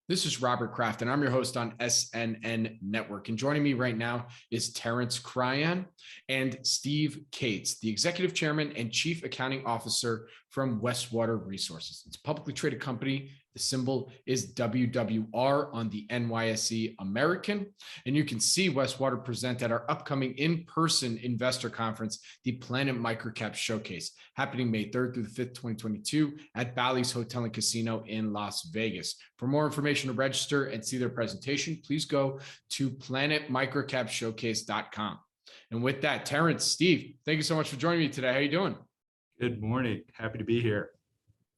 This is Robert Kraft, and I'm your host on SNN.Network. And joining me right now is Terence Cryan and Steve Cates, the Executive Chairman and Chief Accounting Officer from Westwater Resources. It's a publicly traded company. The symbol is WWR on the NYSE American. And you can see Westwater present at our upcoming in-person investor conference, the Planet MicroCap Showcase, happening May 3rd through the 5th, 2022 at Bally's Hotel and Casino in Las Vegas. For more information to register and see their presentation, please go to planetmicrocapshowcase.com. And with that, Terence, Steve, thank you so much for joining me today. How are you doing? Good morning. Happy to be here.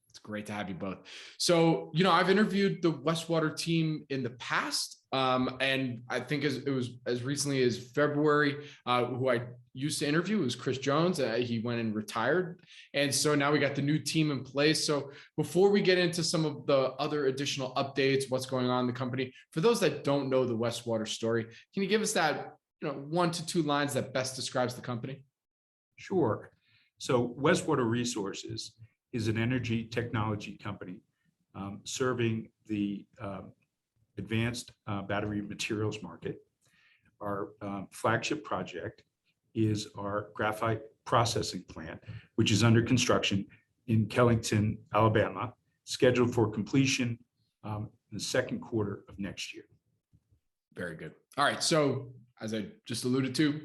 It's great to have you both. So, I've interviewed the Westwater team in the past, and I think it was as recently as February, who I used to interview was Chris Jones. He went and retired. And so now we got the new team in place. So before we get into some of the other additional updates, what's going on in the company, for those that don't know the Westwater story, can you give us that, 1 to 2 lines that best describes the company? Sure. So Westwater Resources is an energy technology company serving the advanced battery materials market. Our flagship project is our Graphite Processing Plant, which is under construction in Kellington, Alabama, scheduled for completion in the second quarter of next year. Very good. All right. So as I just alluded to,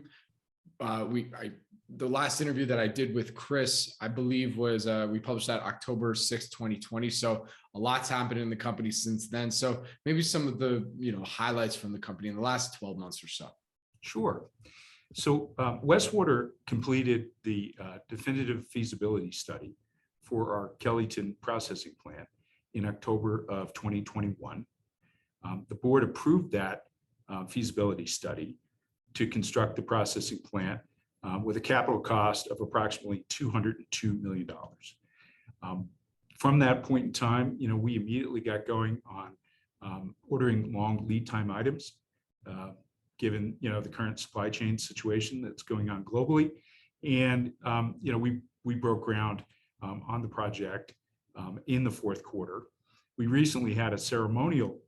the last interview that I did with Chris, I believe was we published that October 6th, 2020. So a lot's happened in the company since then. So maybe some of the highlights from the company in the last 12 months or so. Sure. So Westwater completed the definitive feasibility study for our Kellington processing plant in October of 2021. The board approved that feasibility study to construct the processing plant with a capital cost of approximately $202 million. From that point in time, we immediately got going on ordering long lead time items, given the current supply chain situation that's going on globally. And we broke ground on the project in the fourth quarter. We recently had a ceremonial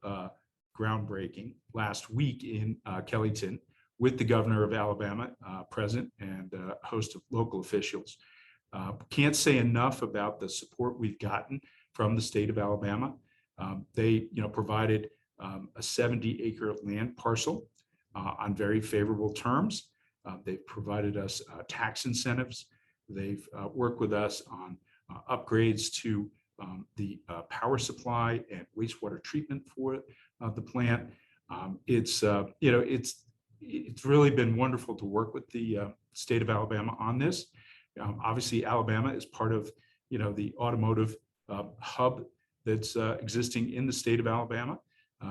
groundbreaking last week in Kellington, with the governor of Alabama present and a host of local officials. Can't say enough about the support we've gotten from the state of Alabama. They provided a 70-acre land parcel on very favorable terms. They've provided us tax incentives. They've worked with us on upgrades to the power supply and wastewater treatment for the plant. It's really been wonderful to work with the state of Alabama on this. Obviously, Alabama is part of the automotive hub that's existing in the state of Alabama.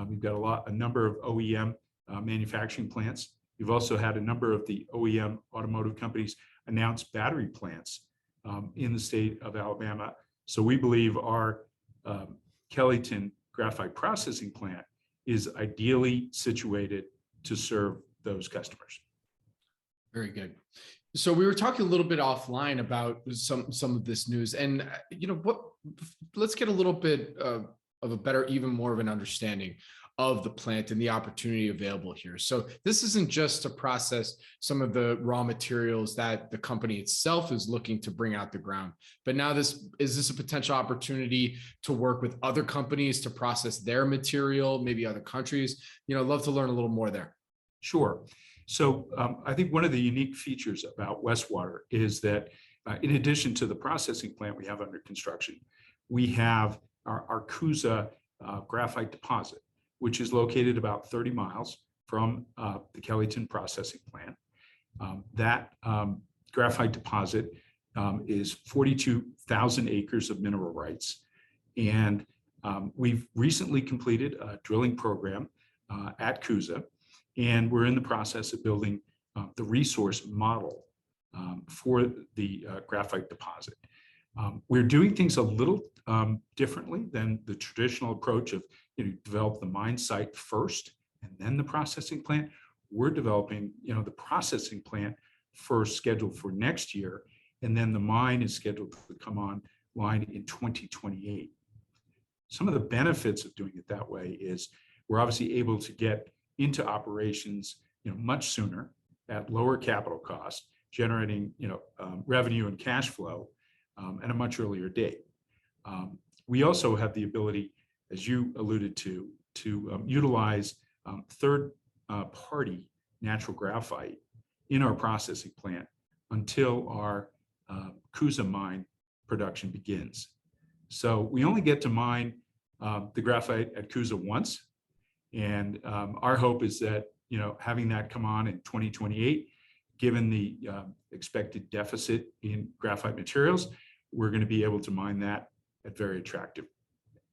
We've got a number of OEM manufacturing plants. We've also had a number of the OEM automotive companies announce battery plants in the state of Alabama. So we believe our Kellington Graphite Processing Plant is ideally situated to serve those customers. Very good. So we were talking a little bit offline about some of this news, and let's get a little bit of a better, even more of an understanding of the plant and the opportunity available here. So this isn't just to process some of the raw materials that the company itself is looking to bring out the ground, but now is this a potential opportunity to work with other companies to process their material, maybe other countries? I'd love to learn a little more there. Sure. So I think one of the unique features about Westwater is that in addition to the processing plant we have under construction, we have our Coosa graphite deposit, which is located about 30 miles from the Kellington processing plant. That graphite deposit is 42,000 acres of mineral rights. And we've recently completed a drilling program at Coosa. And we're in the process of building the resource model for the graphite deposit. We're doing things a little differently than the traditional approach of develop the mine site first and then the processing plant. We're developing the processing plant first, scheduled for next year, and then the mine is scheduled to come online in 2028. some of the benefits of doing it that way is we're obviously able to get into operations, much sooner at lower capital cost, generating, revenue and cash flow at a much earlier date. We also have the ability, as you alluded to utilize third-party natural graphite in our processing plant until our Coosa mine production begins. So we only get to mine the graphite at Coosa once, and our hope is that having that come on in 2028, given the expected deficit in graphite materials, we're going to be able to mine that at very attractive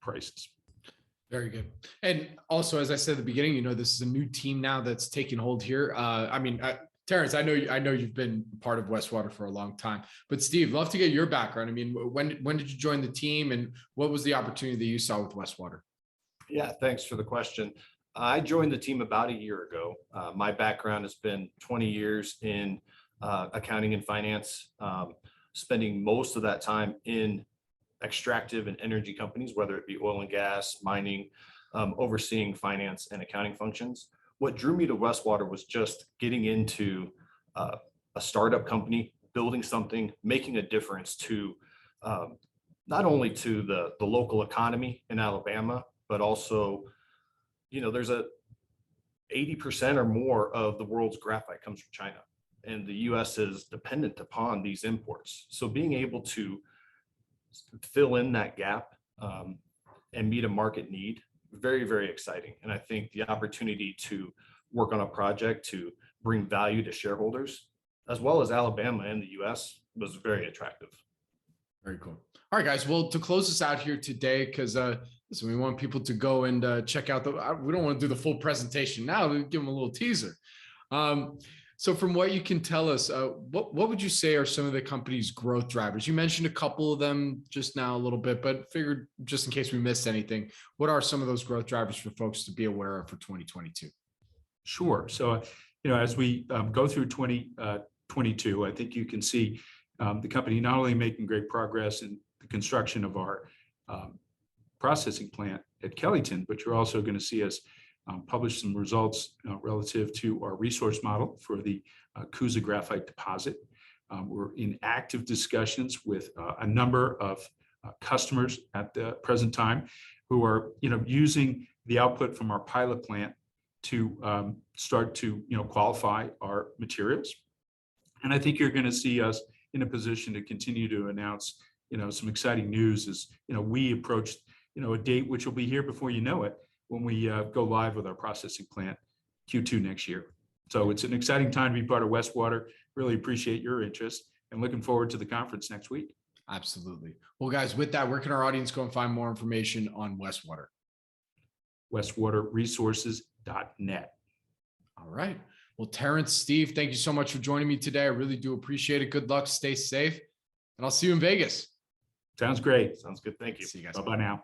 prices. Very good. And also, as I said at the beginning, this is a new team now that's taking hold here. Terence, I know you've been part of Westwater for a long time, but Steve, love to get your background. When did you join the team, and what was the opportunity that you saw with Westwater? Yeah, thanks for the question. I joined the team about a year ago. My background has been 20 years in accounting and finance, spending most of that time in extractive and energy companies, whether it be oil and gas, mining, overseeing finance and accounting functions. What drew me to Westwater was just getting into a startup company, building something, making a difference to not only to the local economy in Alabama, but also, there's 80% or more of the world's graphite comes from China, and the US is dependent upon these imports. So being able to fill in that gap and meet a market need, very, very exciting. And I think the opportunity to work on a project to bring value to shareholders, as well as Alabama and the US, was very attractive. Very cool. All right, guys. Well, to close this out here today, because listen, we want people to go and check out we don't want to do the full presentation now. We give them a little teaser. So from what you can tell us, what would you say are some of the company's growth drivers? You mentioned a couple of them just now a little bit, but figured just in case we missed anything, what are some of those growth drivers for folks to be aware of for 2022? Sure. So, as we go through 2022, I think you can see the company not only making great progress in the construction of our processing plant at Kellyton, but you're also going to see us publish some results relative to our resource model for the Coosa graphite deposit. We're in active discussions with a number of customers at the present time who are, using the output from our pilot plant to start to, qualify our materials. And I think you're going to see us in a position to continue to announce, some exciting news as, we approach, a date which will be here before you know it, when we go live with our processing plant Q2 next year. So it's an exciting time to be part of Westwater. Really appreciate your interest and looking forward to the conference next week. Absolutely. Well, guys, with that, where can our audience go and find more information on Westwater? WestwaterResources.net. All right. Well, Terence, Steve, thank you so much for joining me today. I really do appreciate it. Good luck. Stay safe. And I'll see you in Vegas. Sounds great. Sounds good. Thank you. See you guys. Bye-bye now.